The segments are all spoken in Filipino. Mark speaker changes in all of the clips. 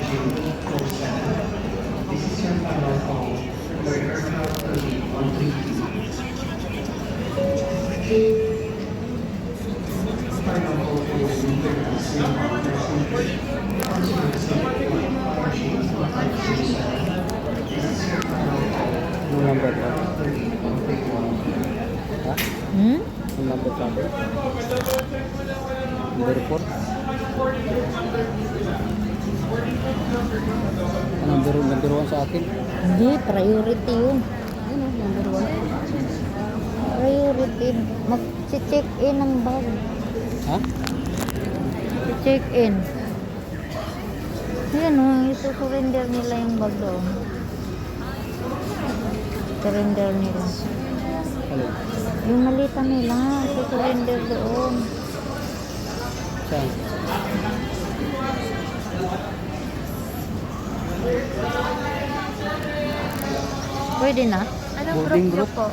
Speaker 1: This is your final call for aircraft to be on 3Q. Final call for international passengers. This is your final call
Speaker 2: Yung number pa.
Speaker 1: to be on 3Q.
Speaker 2: Yung number pa. Number 4. Number 1 sa akin.
Speaker 3: Hindi, priority yun. Ano, number 1. Priority. Mag-check in ang bag.
Speaker 2: Ha?
Speaker 3: Check in. Ayan o, isusurrender nila yung bag doon. Surrender nila.
Speaker 2: Ano?
Speaker 3: Yung malita nila, isusurrender doon.
Speaker 2: Saan?
Speaker 3: Pwede na? Anong
Speaker 2: Boarding
Speaker 3: group
Speaker 2: group?
Speaker 3: po?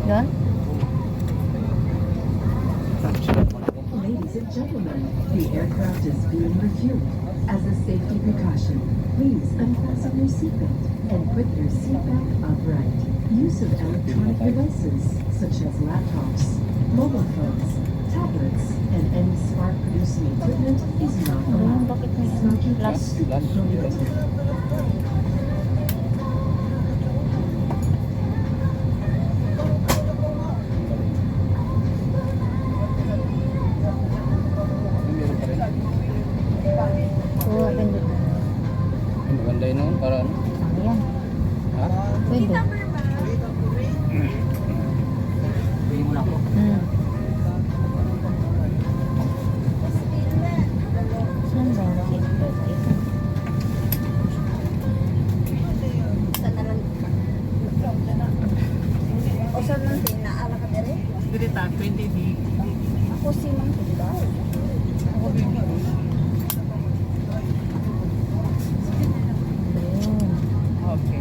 Speaker 3: Doon?
Speaker 4: Ladies and gentlemen, the aircraft is being refueled. As a safety precaution, please unfasten your seatbelt and put your seat back upright. Use of electronic devices such as laptops, mobile phones, tablets, and any spark-producing equipment is not allowed.
Speaker 3: Bakit may
Speaker 4: Smoking
Speaker 3: plus?
Speaker 4: is strictly prohibited.
Speaker 3: Oo, pindot.
Speaker 2: Maganda yun noon para ano?
Speaker 3: Ayan.
Speaker 2: Ha?
Speaker 3: Pwede.
Speaker 2: Bigyan mo na ako.
Speaker 3: Saan ba ang seatbelt dito?
Speaker 5: O saan nang tinaala ka dere?
Speaker 6: Dirita, 20 di.
Speaker 5: Ako si Mang Tunda.
Speaker 6: Ako baby.
Speaker 3: Ayun.
Speaker 6: Okay.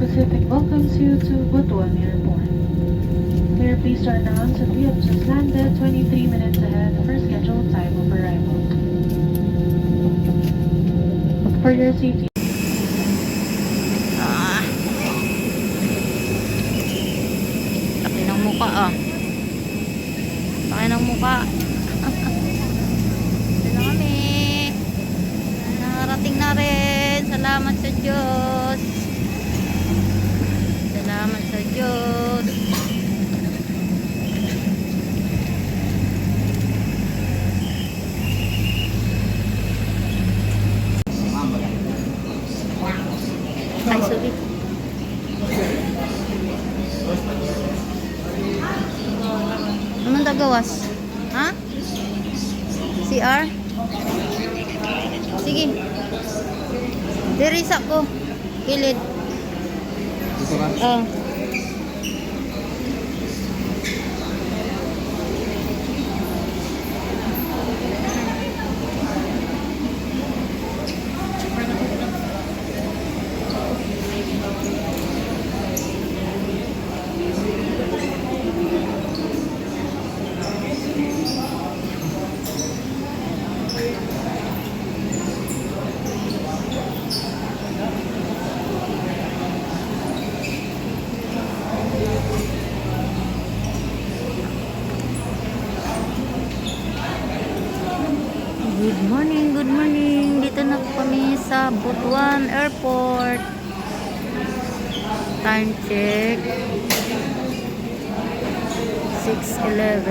Speaker 4: Pacific welcomes you to Butuan Airport. We are pleased to announce that we have just landed 23 minutes ahead of our scheduled time of arrival. For your safety,
Speaker 3: Laki ng mukha ah. Laki ng mukha. Ito na kami. Nakarating na rin. Salamat sa Diyos. Salamat sa Diyos. Ay, sorry. Anong tagawas? Ha? CR? Sige. Dirisa ko. Kilid.
Speaker 2: Dito ka?
Speaker 3: Oh. Good morning, good morning. Dito na kami sa Butuan Airport. Time check 6:11.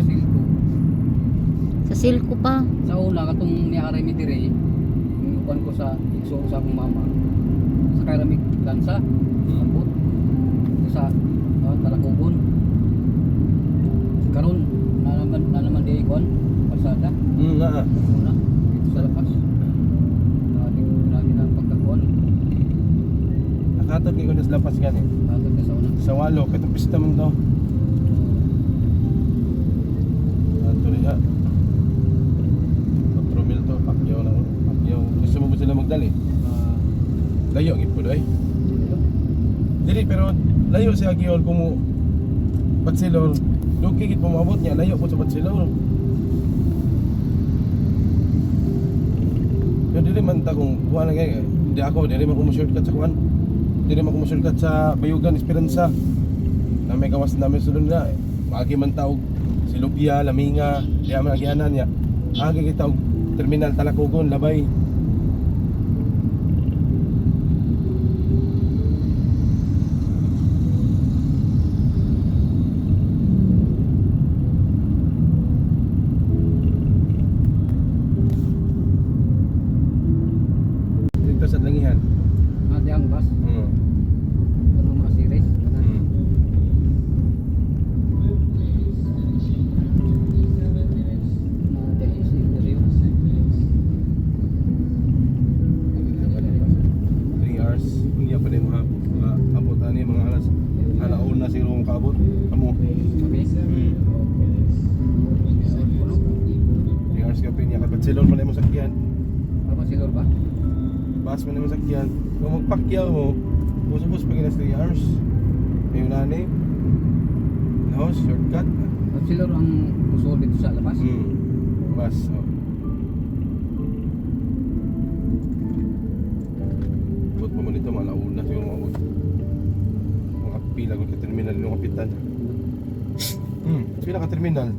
Speaker 2: gamit?
Speaker 3: Sa silko pa.
Speaker 2: Sa una katong niaray mi dire, inupan ko sa igso sa akong mama. Sa karamig lansa, abot sa Talakugon. Karon na naman di ikon pasada.
Speaker 7: Nga.
Speaker 2: Una dito sa lapas. Lagi na pagkakuan.
Speaker 7: Nakatod ko sa lapas gani.
Speaker 2: Bakit ka sa una?
Speaker 7: Sa walo, katong pista man to. Ato rin ha. 4 mil to, pakyaw lang. Pakyaw. Gusto mo ba sila magdali? Layo, gipod ay. Dili, pero layo siya giyon kung Batsilor. Dugi gid pumabot niya, layo po sa Batsilor. Pero dili man ta kung kuha na kay, di ako, dili man ko mo-shortcut sa kuhan. Dili man ko mo-shortcut sa Bayugan, Esperanza. Na may kawas namin sulod na. Agi man taog Silubya, Laminga, di man agianan niya. Agi kita og Terminal Talakugon, Labay. Dito sa Langihan.
Speaker 2: Di ang bus. Ano mga series? Na dahil sa interview.
Speaker 7: 3 hours. Hindi pa din abot ani mga alas. Alauna siguro kung kaabot. Amo.
Speaker 2: Okay.
Speaker 7: 3 hours ka pinya kay Batsilor man imong sakyan.
Speaker 2: Apa silor ba?
Speaker 7: Bas man imong sakyan. Kung magpakyaw mo, busubos pa ginas 3 hours. Ayun ani. No, shortcut.
Speaker 2: At silor ang uso dito sa labas.
Speaker 7: Bas. Oh. Bot pa mo nito malauna siguro maabot. Mga pila ko ka terminal ng kapitan. Pila ka terminal?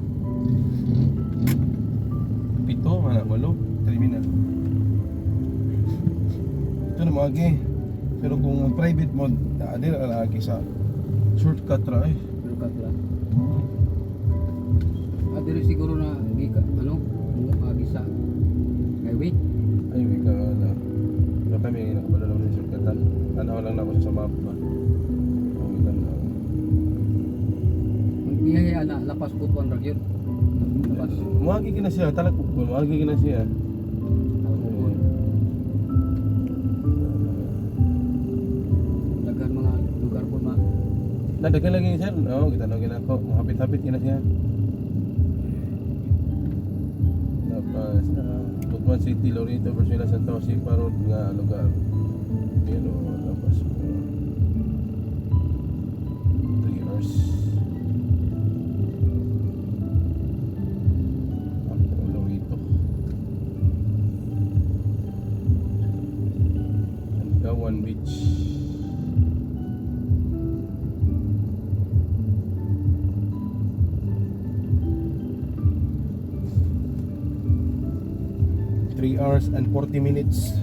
Speaker 7: 7, wala 8 terminal. Ito na mga gi. Pero kung private mode, di na lagi sa shortcut ra eh.
Speaker 2: Lukat lang. Diri siguro na ano, agi sa highway.
Speaker 7: Ay, may ka na. Pero kami nakabalo naman yung shortcutan. Tanaw lang na ako sa map ba. Oh, itan na.
Speaker 2: Biyaya na lapas butuan ra gyud. Lapas.
Speaker 7: Muagi kina siya, Talakukon, muagi kina siya.
Speaker 2: Dagan mga lugar po ma.
Speaker 7: Nadagan lagi sir, no, kita nagin ako, mahapit-hapit kina siya. Tapos, Bukman City, Lorito, Bersela, Santa Jose, Parod nga lugar. Pero, tapos, 3 hours. Lorito. Gawan Beach. Three hours and 40 minutes.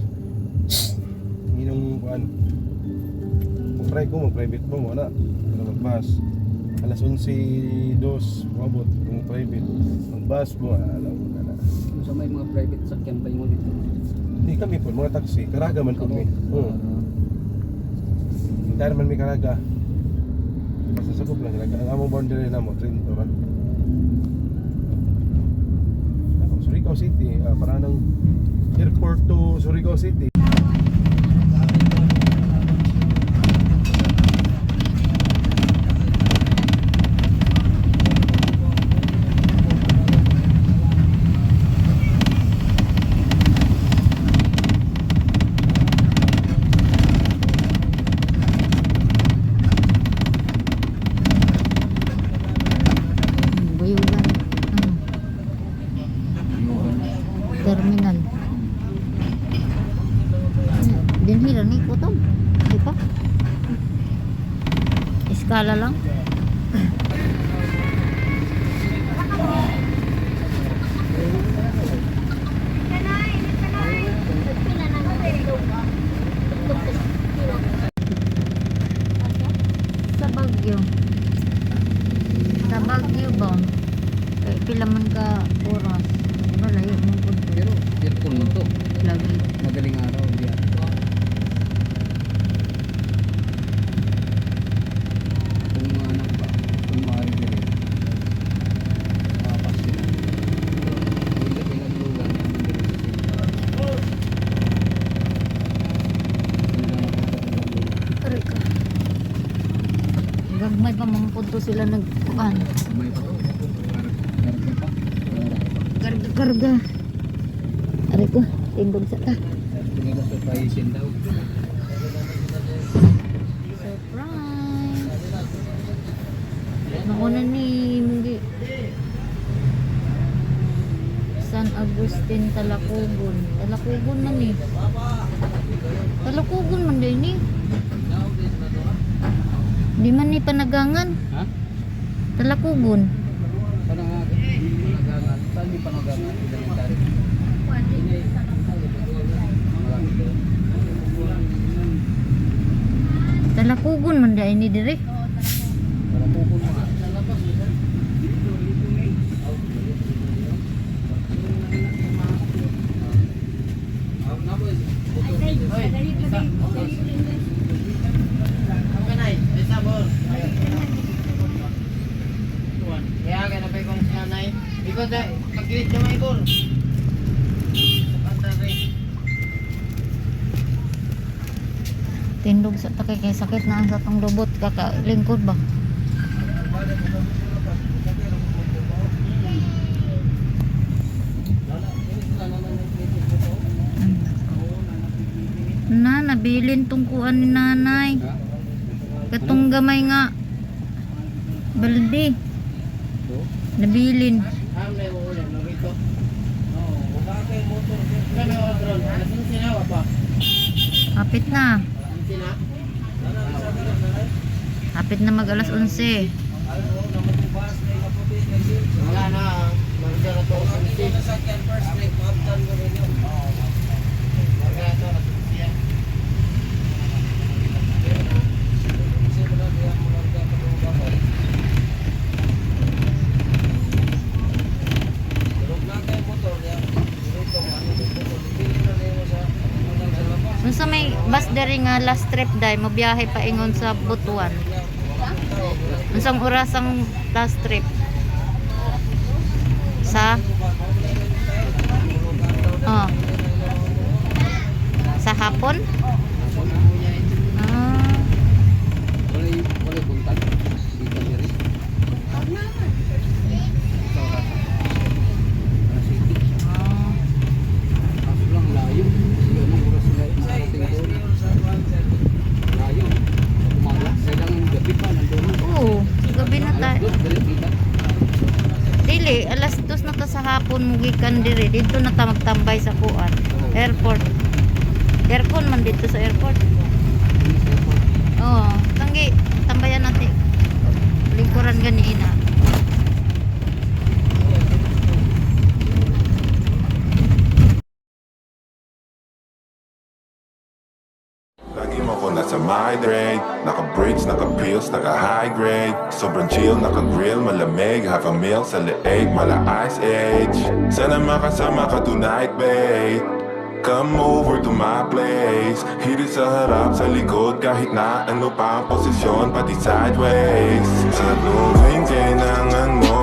Speaker 7: Inong kuan. Mag-try ko, mag-private mo, wala. Wala mag-bus. Alas 11:02, mabot kung private. Mag-bus mo, alam mo na.
Speaker 2: Kung sa may mga private sakyan pa yung dito.
Speaker 7: Hindi kami po, mga taxi, Karaga man kami. Oo. Entire man may Karaga. Basta sakop lang Karaga. Ang among boundary na mo, Trento ra. Surigao City, para ng airport to Surigao City.
Speaker 3: Bayugan. Terminal. Dinhira ni ko to. Di pa? Iskala lang. Sa Baguio. Sa Baguio ba? Kay pila man ka oras. Pero layo mo po.
Speaker 2: Pero aircon mo to.
Speaker 3: Lagi.
Speaker 2: Madaling araw diyan. Kung mga anak ba, kung maaari din. Papas sila. Hindi pinaglugan yan ang dito sa sila.
Speaker 3: Aray ka. Gagmay pa mga punto sila nagkuhan.
Speaker 2: May pa to. Karga pa.
Speaker 3: Karga-karga. Aray ko, tindog sa ta.
Speaker 2: Hindi ko surprisein daw.
Speaker 3: Surprise! Nauna ni Mugi. San Agustin, Talakugon. Talakugon man eh. Talakugon man din eh. Di man ni Panagangan.
Speaker 2: Ha?
Speaker 3: Talakugon.
Speaker 2: Panagangan. Saan yung panagangan? Elementary. Malaki doon.
Speaker 3: Talakugon man din ni dire.
Speaker 2: Para pupun mo nga.
Speaker 6: Kaya ganapay kong sanay. Because pag-grid na may ball.
Speaker 3: Tindog sa takay kay sakit na ang sa tong lubot kakalingkod ba. Na nabilin tong kuan ni nanay. Katong gamay nga balde. Nabilin. Hapit na. Hapit na mag alas 11.
Speaker 6: Wala na. Magdala to sa
Speaker 3: Unsa may bus diri nga last trip day mo biyahe pa ingon sa Butuan. Unsang oras ang last trip? Sa sa hapon?
Speaker 2: Walay buntag. Dito diri. Sa oras. Alas 7. Kaso lang layo. Sige, anong oras sila narating doon? Layo. Umaga. Kailangan gabi pa nandun.
Speaker 3: Oo, gabi na tayo.
Speaker 2: Doon, dali kita.
Speaker 3: Dili, alas 2 na ta sa hapon mugikan diri. Dito na ta magtambay sa kuan. Airport. Aircon man dito sa airport. Oo, tanggi tambayan natin. Lingkuran gani ina.
Speaker 8: Lagi mo ko nasa my grade, naka-bridge, naka-pills, naka-high grade. Sobrang chill, naka-grill, malamig, half a meal sa leeg, mala ice age. Sana makasama ka tonight, babe. Come over to my place. Hirit sa harap, sa likod, kahit na ano pa ang posisyon, pati sideways. Sa tuwing kailangan mo,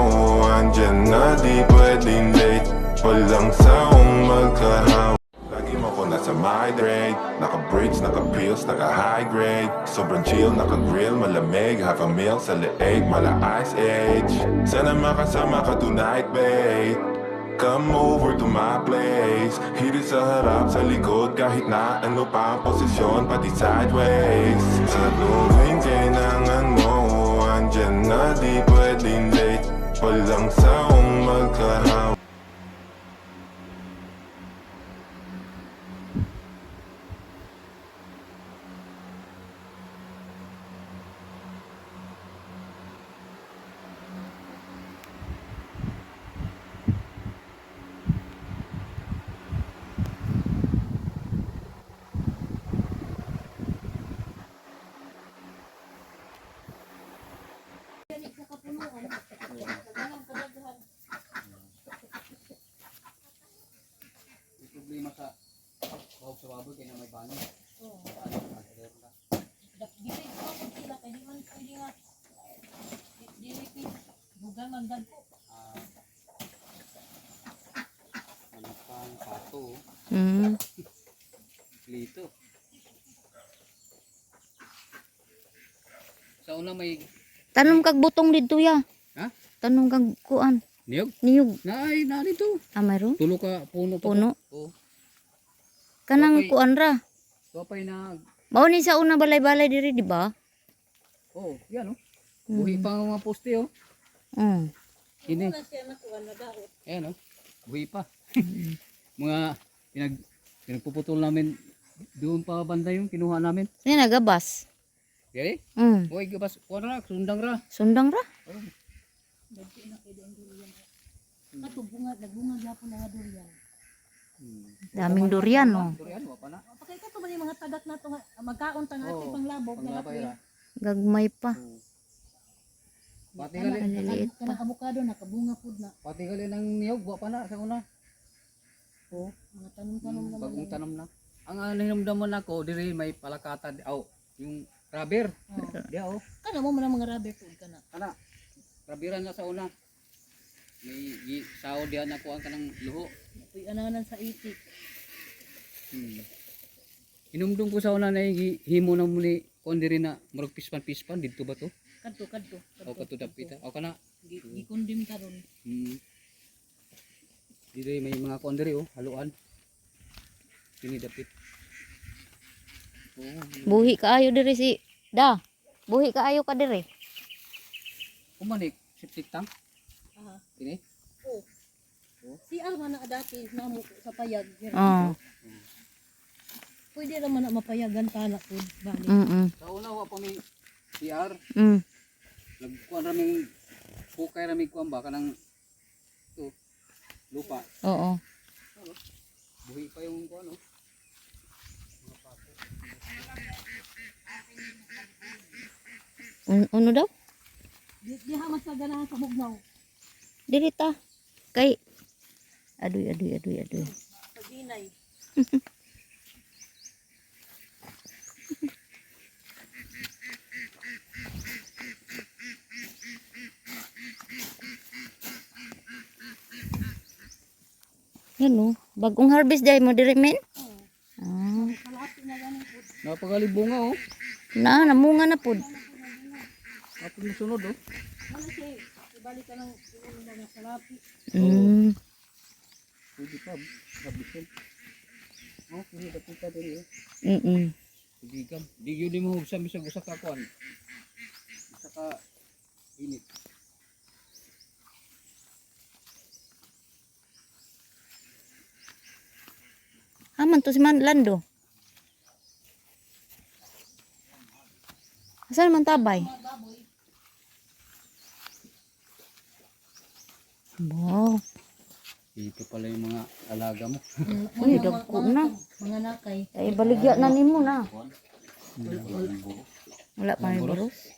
Speaker 8: andyan na di pwedeng late. Walang saong magkahawa. Lagi mo ko nasa my grade, naka-bridge, naka-pills, naka-high grade. Sobrang chill, naka-grill, malamig, half a meal sa leeg, mala ice age. Sana makasama ka tonight, babe. Come over to my place. Hirit sa harap, sa likod, kahit na ano pa ang posisyon, pati sideways. Sa tuwing kailangan mo, andyan na di pwedeng late. Walang saong magkahawa.
Speaker 2: problema sa bawag sa baboy kaya na may bano.
Speaker 5: Oo.
Speaker 2: Ano, nagkakaroon ka.
Speaker 5: Dili ko kung sila kaya di man pwede nga. Dili bugan man dagko.
Speaker 2: Ano pang pato,
Speaker 3: Mm.
Speaker 2: lito. Sa una may
Speaker 3: Tanom kag butong dito ya.
Speaker 2: Ha?
Speaker 3: Tanom kag kuan.
Speaker 2: niyog.
Speaker 3: Niyog.
Speaker 2: Na dito.
Speaker 3: Ah, mayroon?
Speaker 2: Tulo ka puno pa.
Speaker 3: Puno.
Speaker 2: Oo.
Speaker 3: Kanang
Speaker 2: Okay.
Speaker 3: kuan ra.
Speaker 2: So pa'y na,
Speaker 3: Mao ni sa una balay-balay diri, di ba?
Speaker 2: oh, yan oh. Buhi pa ang mga poste oh.
Speaker 3: Mm.
Speaker 2: Ini.
Speaker 5: Na siya nakuha na daot.
Speaker 2: Ayan oh. Buhi pa. Mga pinagpuputol namin doon pa banda yung kinuha namin.
Speaker 3: Ni nagabas.
Speaker 2: Yari?
Speaker 3: Mm.
Speaker 2: Uy, gabas, kuha na, sundang ra.
Speaker 3: Sundang ra.
Speaker 5: Kato bunga nagbunga gyapon na nga durian.
Speaker 3: Daming durian oh.
Speaker 2: Durian, wapa na.
Speaker 5: Pakay ka to man yung mga tagat na to nga magkaon tang ati
Speaker 2: Oo.
Speaker 5: panglabog na
Speaker 2: Panglabay ra.
Speaker 3: Gagmay pa.
Speaker 2: Pati gali,
Speaker 3: Maliliit pa.
Speaker 5: kanang avocado nakabunga pud na.
Speaker 2: pati gali ng niyog, wapa na sa una. Oh,
Speaker 5: Mga tanom-tanom naman.
Speaker 2: bagong tanong na. Ang hinamdaman ako, diri may palakatan, yung rubber. Diya oh.
Speaker 5: Kana mo man ang mga rubber food kana.
Speaker 2: Kana, rabiran na sa una. May sao diyan ako ang kanang luho.
Speaker 5: Uy ananan sa itik.
Speaker 2: Inumdum ko sa una na himo na muli kon diri na murag pispan dito ba to?
Speaker 5: Kadto.
Speaker 2: O kato dapita. O kana.
Speaker 5: Gikondim karon.
Speaker 2: Diri may mga kon diri oh, haluan. Kini dapit. Oh,
Speaker 3: Buhi kaayo diri si Da. Buhi kaayo ka diri.
Speaker 2: kumanik septic tank.
Speaker 5: Aha.
Speaker 2: Kini.
Speaker 5: Si Alma na dati namo sa payag.
Speaker 3: Oh.
Speaker 5: Pwede ra man na mapayagan tala pud bali.
Speaker 3: Mm.
Speaker 2: Sa una wa pa may CR.
Speaker 3: Mm.
Speaker 2: Nagkuan raming hukay raming kuan ba kanang to lupa.
Speaker 3: Oo.
Speaker 2: Buhi pa yung kuan oh.
Speaker 3: Ano daw?
Speaker 5: Di ha masagana sa bugnaw.
Speaker 3: Diri ta. Kay aduy.
Speaker 5: Paginay.
Speaker 3: Yan oh. Bagong harvest day mo diri men. Ah.
Speaker 5: Kalahati na ganin pud.
Speaker 2: Napagali bunga oh.
Speaker 3: Namunga na pud.
Speaker 2: Ato na sunod oh.
Speaker 5: Ano si ibalik ka ng ulo na sa lapi.
Speaker 3: Mm.
Speaker 2: Pwede pa, rabisin. Oh, kini dapita diri oh.
Speaker 3: Mm.
Speaker 2: Tubigan. Di yun mo sa misag usa ka kuan. Usa ka init.
Speaker 3: Aman to si Lando. Asan man tabay? Wow.
Speaker 2: Ito pala yung mga alaga mo.
Speaker 3: Uy, dagko na.
Speaker 5: Mga nakay.
Speaker 3: Ay, baligya na nimo na. Wala pa may buros.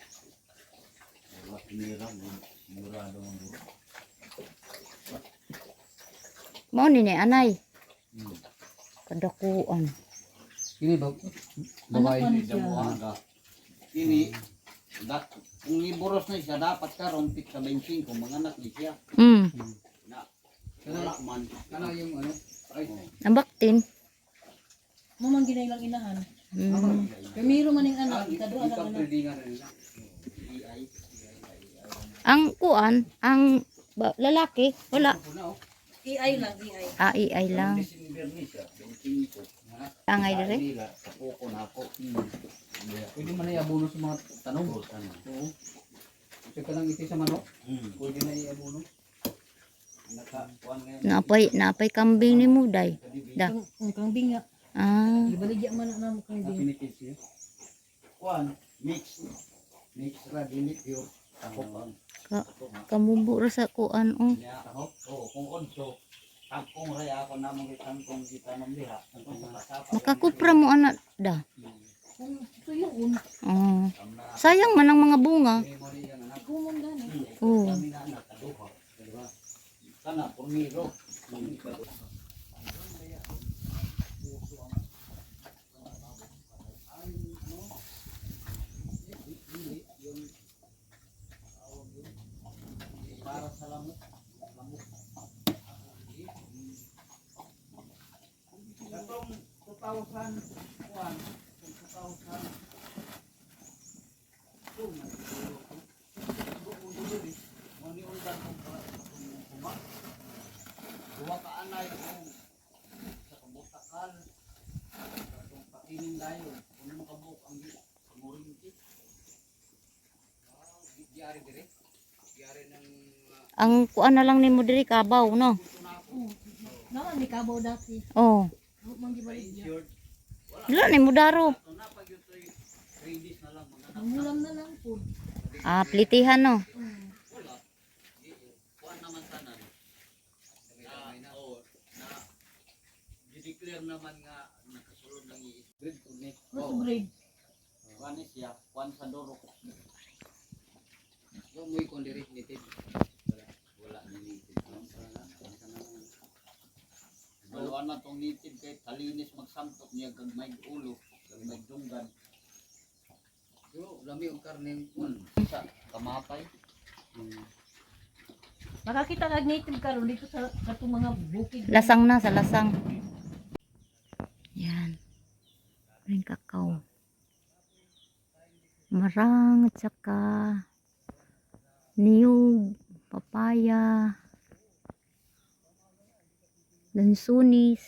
Speaker 3: Mao ni anay. Kadakuan.
Speaker 2: Ini babae.
Speaker 6: Ini, kung iburos na siya, dapat karon pit sa 25 mga anak ni siya.
Speaker 3: Mm.
Speaker 6: Wala man.
Speaker 2: Kana yung ano? Ay,
Speaker 3: Nabaktin.
Speaker 5: Mo man ginay lang inahan.
Speaker 3: Mm.
Speaker 5: Primero man ning anak, ikaduha lang anak.
Speaker 2: pwedingan nila.
Speaker 3: Ang kuan, ang lalaki, wala.
Speaker 5: AI lang, AI.
Speaker 3: Ai lang.
Speaker 6: December ni siya, 25.
Speaker 3: Angay dire.
Speaker 6: Nila, sa kuko na ako.
Speaker 2: Pwede man na iabono sa mga tanong. Oo. Kasi ka lang iti sa manok. Pwede na iabono.
Speaker 6: Nakakuan ngayon.
Speaker 3: Napay kambing ni Muday. Da.
Speaker 5: Ang kambing nga.
Speaker 3: Ah,
Speaker 5: Ibaligya man na namo kambing.
Speaker 2: Pinipis siya.
Speaker 6: Kuan, mix. Mix ra dili pure. Takop ang.
Speaker 3: kamubura sa kuan oh.
Speaker 6: Niya takop. Oo, kung onso. Tangkong ray ako namang itangkong kita ng liha. Tangkong makasapa.
Speaker 3: Makakupra mo anak da.
Speaker 5: Kung tuyoon,
Speaker 3: Oh. Sayang man ang mga bunga.
Speaker 5: gumon gani.
Speaker 3: Oh.
Speaker 6: Kami na anak, kaduha. Diba? Kana, purniro. 2,000 kuan, 2,000. Oh, nagtulo ko. Dulo di. Moni undan ko pa kuma. Duwa ka anay ko sa kabutakal. Sa pakining dayon, kuno makabuk ang murinti. Diari dire. Diari ng
Speaker 3: Ang kuan na lang nimo diri kabaw, no?
Speaker 5: Naman ni kabaw dati.
Speaker 3: Oh.
Speaker 5: Manggibalik niya.
Speaker 6: insured.
Speaker 3: Dila nimo daro.
Speaker 6: Ito na pag yung 3 days na lang mga
Speaker 5: Mangulam na lang po.
Speaker 3: Ah, plitihan, no?
Speaker 6: wala. Kuan naman tanan. Na i-declare naman nga nakasulod ng i-breed to ni.
Speaker 5: Crossbreed.
Speaker 6: Kuan siya, kuan sa dorok.
Speaker 2: Yung muy kondiri native.
Speaker 6: Wala na native. Dalawa na tong native kay talinis magsamtok niya kag may ulo, kag may dunggan.
Speaker 2: Pero lami ang karne.
Speaker 6: Sa kamapay.
Speaker 5: Makakita kag native karon dito sa katong mga bukid.
Speaker 3: Lasang na sa lasang. Yan. Ring kakao. Marang at saka niyog, papaya, lansunis.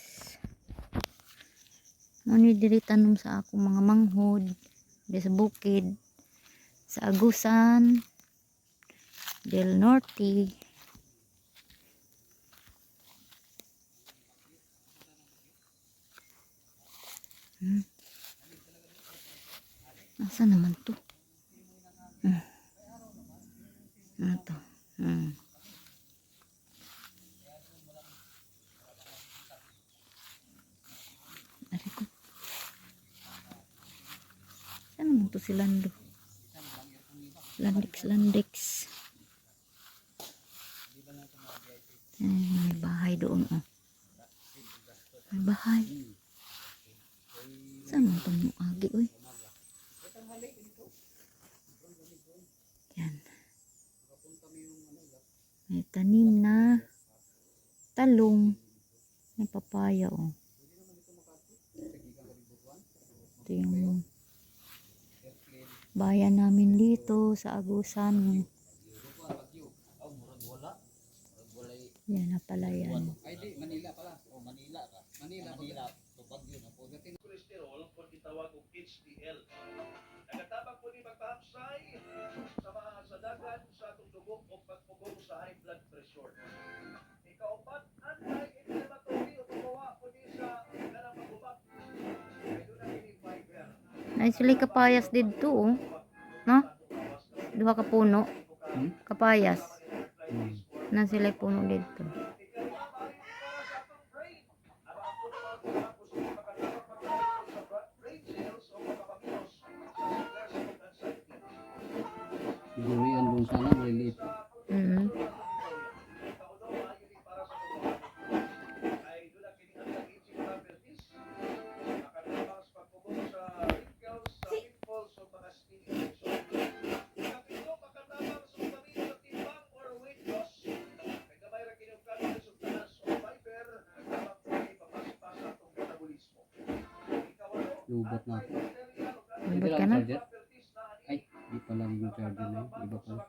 Speaker 3: Ano diri tanom sa ako mga manghod di sa bukid sa Agusan del Norte. Asa naman to? Ano to? Ari ko. Saan naman to si Lando? Landix. May bahay doon. Oh. May bahay. Saan naman to yung agi? Uy. Yan. May tanim na talong. May papaya, oh. Ito yung bayan namin dito sa Agusan. Yan na pala yan.
Speaker 2: Ay di, Manila pala.
Speaker 6: O Manila ka.
Speaker 2: Manila.
Speaker 6: Manila. Tupad yun ako.
Speaker 9: Kolesterol kung gitawag og HDL. Nagatabang po ni magpahapsay sa mga sadagan sa atong dugo o pagpugong sa high blood pressure. Ikaupat, anti-inflammatory o tumawa po ni sa kanang magubak. Ay doon ang ini fiber.
Speaker 3: Ay sila kapayas dito, oh. No? Duha ka puno. Kapayas. Na sila puno dito.
Speaker 2: Durian doon sana maliliit. Lubat na ako.
Speaker 3: Lubot ka na?
Speaker 2: Ay, di pala yung charger na yun. Iba pala.